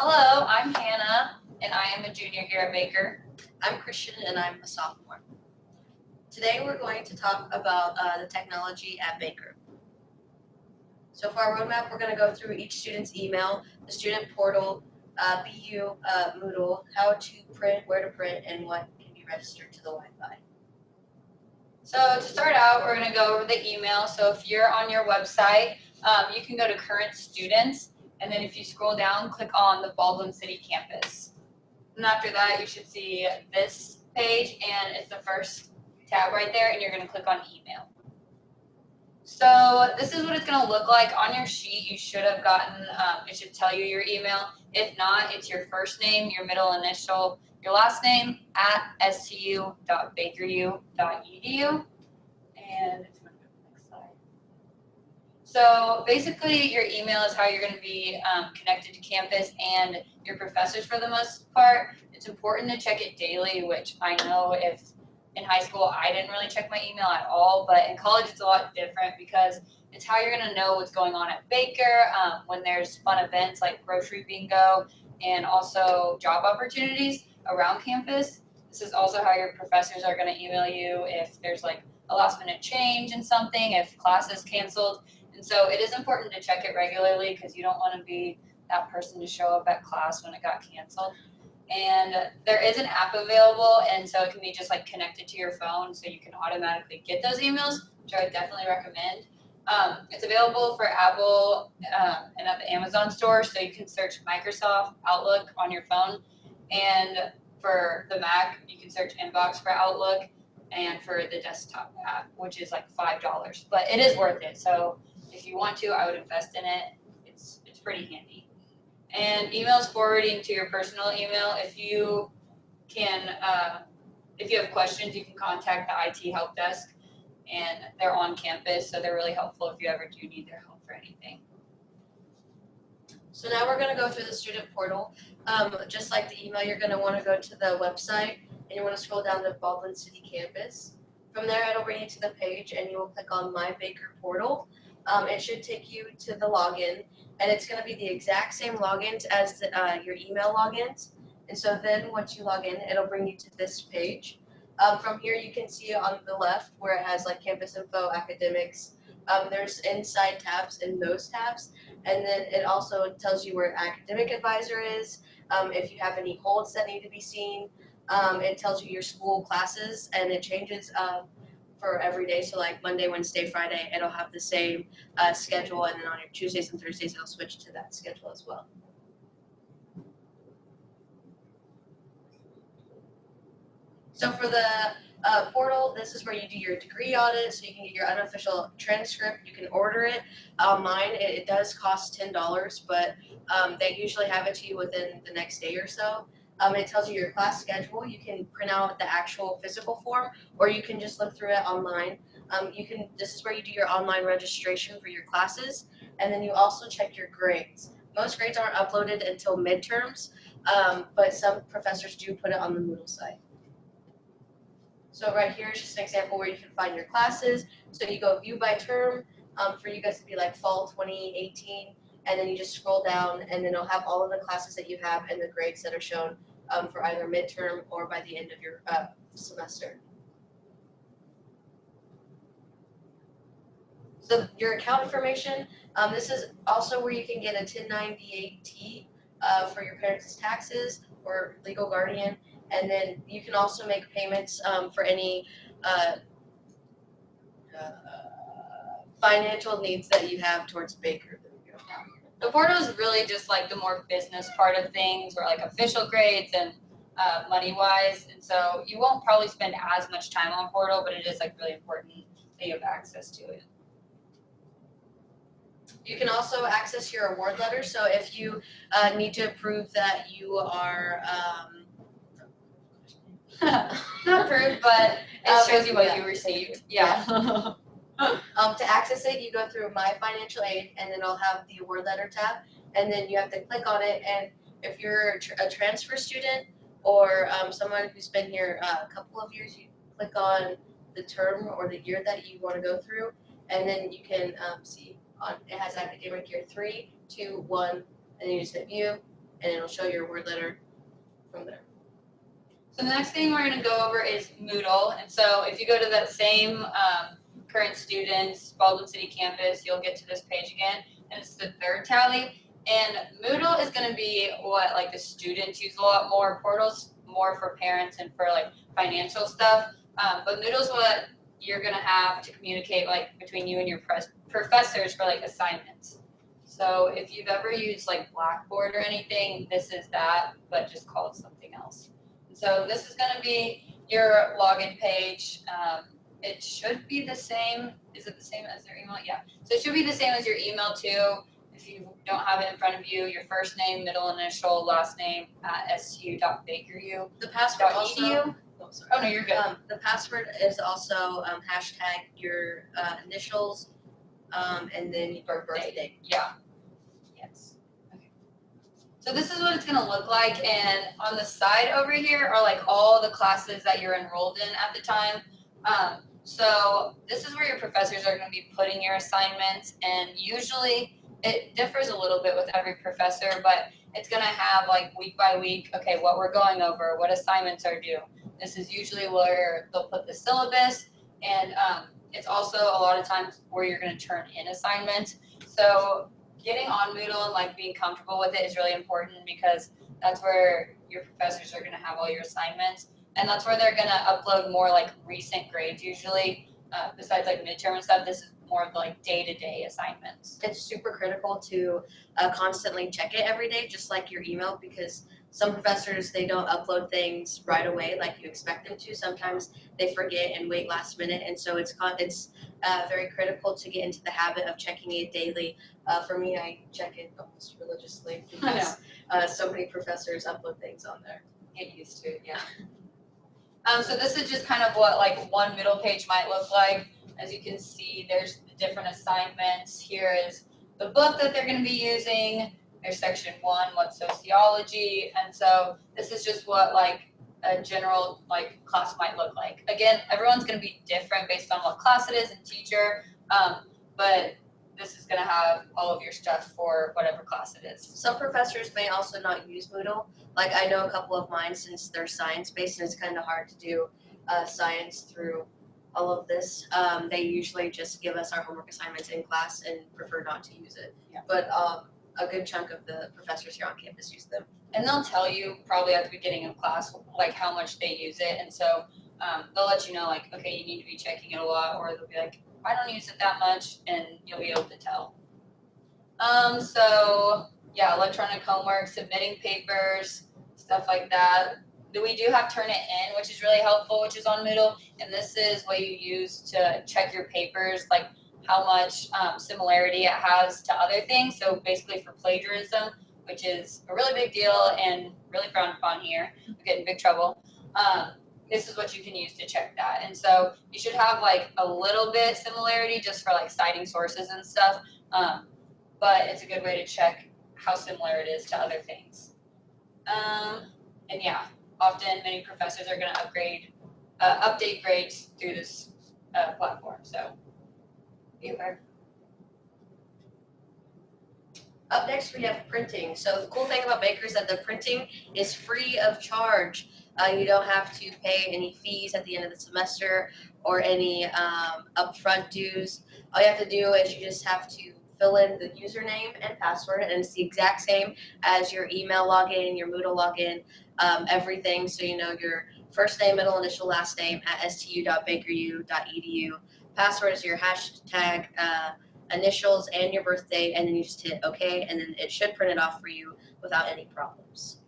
Hello, I'm Hannah, and I am a junior here at Baker. I'm Christian and I'm a sophomore. Today we're going to talk about the technology at Baker. So for our roadmap, we're going to go through each student's email, the student portal, BU, Moodle, how to print, where to print, and what can be registered to the Wi-Fi. So to start out, we're going to go over the email. So if you're on your website, you can go to current students, and then if you scroll down, click on the Baldwin City campus. And after that, you should see this page, and it's the first tab right there, and you're going to click on email. So this is what it's going to look like. On your sheet, you should have gotten, it should tell you your email. If not, it's your first name, your middle initial, your last name, at stu.bakeru.edu. And it's going to go to the next slide. So basically, your email is how you're going to be connected to campus and your professors for the most part. It's important to check it daily, which I know if in high school I didn't really check my email at all, but in college it's a lot different because it's how you're going to know what's going on at Baker when there's fun events like grocery bingo and also job opportunities around campus. This is also how your professors are going to email you if there's like a last minute change in something, if class is canceled. And so it is important to check it regularly because you don't want to be that person to show up at class when it got canceled. And there is an app available, and so it can be just like connected to your phone so you can automatically get those emails, which I would definitely recommend. It's available for Apple and at the Amazon store, so you can search Microsoft Outlook on your phone. And for the Mac, you can search Inbox for Outlook, and for the desktop app, which is like $5. But it is worth it, so if you want to, I would invest in it. It's pretty handy. And emails forwarding to your personal email. If you have questions, you can contact the IT help desk, and they're on campus, so they're really helpful if you ever do need their help for anything. So now we're going to go through the student portal. Just like the email, you're going to want to go to the website and you want to scroll down to Baldwin City campus. From there, it'll bring you to the page and you will click on My Baker Portal. It should take you to the login, and it's going to be the exact same logins as your email logins. And so then once you log in, it'll bring you to this page. From here, you can see on the left where it has like campus info, academics. There's inside tabs in those tabs, and then it also tells you where academic advisor is, if you have any holds that need to be seen. It tells you your school classes, and it changes for every day. So like Monday, Wednesday, Friday, it'll have the same schedule, and then on your Tuesdays and Thursdays, it'll switch to that schedule as well. So for the portal, this is where you do your degree audit, so you can get your unofficial transcript. You can order it online. It does cost $10, but they usually have it to you within the next day or so. It tells you your class schedule. You can print out the actual physical form, or you can just look through it online. This is where you do your online registration for your classes, and then you also check your grades. Most grades aren't uploaded until midterms, but some professors do put it on the Moodle site. So right here is just an example where you can find your classes. So you go view by term, for you guys to be like fall 2018, and then you just scroll down, and then it'll have all of the classes that you have and the grades that are shown for either midterm or by the end of your semester. So your account information, this is also where you can get a 1098-T for your parents' taxes or legal guardian, and then you can also make payments for any financial needs that you have towards Baker. The portal is really just like the more business part of things, or like official grades and money-wise, and so you won't probably spend as much time on portal, but it is like really important that you have access to it. You can also access your award letter, so if you need to prove that you are not approved, but it shows you what you received. Yeah. To access it, you go through My Financial Aid, and then it'll have the award letter tab, and then you have to click on it. And if you're a transfer student or someone who's been here a couple of years, you click on the term or the year that you want to go through, and then you can see it has academic year 3, 2, 1, and then you just hit view, and it'll show your word letter from there. So the next thing we're going to go over is Moodle. And so if you go to that same current students, Baldwin City campus, you'll get to this page again, and it's the third tally. And Moodle is going to be what like the students use a lot more. Portal's more for parents and for like financial stuff. But Moodle's what you're going to have to communicate like between you and your professors for like assignments. So if you've ever used like Blackboard or anything, this is that, but just called something else. So this is going to be your login page. It should be the same. Is it the same as their email? Yeah. So it should be the same as your email too. If you don't have it in front of you, your first name, middle initial, last name at stu.bakeru.edu. The password also. Oh no, you're good. The password is also hashtag your initials, and then your birthday. Yeah. Yes. Okay. So this is what it's gonna look like, and on the side over here are like all the classes that you're enrolled in at the time. So this is where your professors are gonna be putting your assignments, and usually it differs a little bit with every professor, but it's gonna have like week by week, okay, what we're going over, what assignments are due. This is usually where they'll put the syllabus, and it's also a lot of times where you're gonna turn in assignments. So getting on Moodle and like being comfortable with it is really important, because that's where your professors are gonna have all your assignments, and that's where they're gonna upload more like recent grades usually, besides like midterm and stuff. This is more of like day-to-day assignments. It's super critical to constantly check it every day, just like your email, because some professors, they don't upload things right away like you expect them to. Sometimes they forget and wait last minute, and so it's very critical to get into the habit of checking it daily. For me, I check it almost religiously because so many professors upload things on there. Get used to it, yeah. So this is just kind of what like one middle page might look like. As you can see, there's the different assignments. Here is the book that they're going to be using. There's section 1, what's sociology, and so this is just what like a general like class might look like. Again, everyone's going to be different based on what class it is and teacher, but this is going to have all of your stuff for whatever class it is. Some professors may also not use Moodle. Like I know a couple of mine, since they're science-based and it's kind of hard to do science through all of this, they usually just give us our homework assignments in class and prefer not to use it. Yeah. But a good chunk of the professors here on campus use them. And they'll tell you probably at the beginning of class like how much they use it, and so they'll let you know like, okay, you need to be checking it a lot, or they'll be like, I don't use it that much, and you'll be able to tell. So yeah, electronic homework, submitting papers, stuff like that. We do have Turnitin, which is really helpful, which is on Moodle, and this is what you use to check your papers, like how much similarity it has to other things. So basically for plagiarism, which is a really big deal and really frowned upon here, we get in big trouble. This is what you can use to check that. And so you should have like a little bit similarity just for like citing sources and stuff, but it's a good way to check how similar it is to other things. And yeah, often many professors are going to update grades through this platform, so be aware. Up next, we have printing. So the cool thing about Baker is that the printing is free of charge. You don't have to pay any fees at the end of the semester or any upfront dues. All you have to do is you just have to fill in the username and password, and it's the exact same as your email login, your Moodle login, everything. So you know your first name, middle initial, last name at stu.bakeru.edu. Password is your hashtag initials and your birthday, and then you just hit OK, and then it should print it off for you without any problems.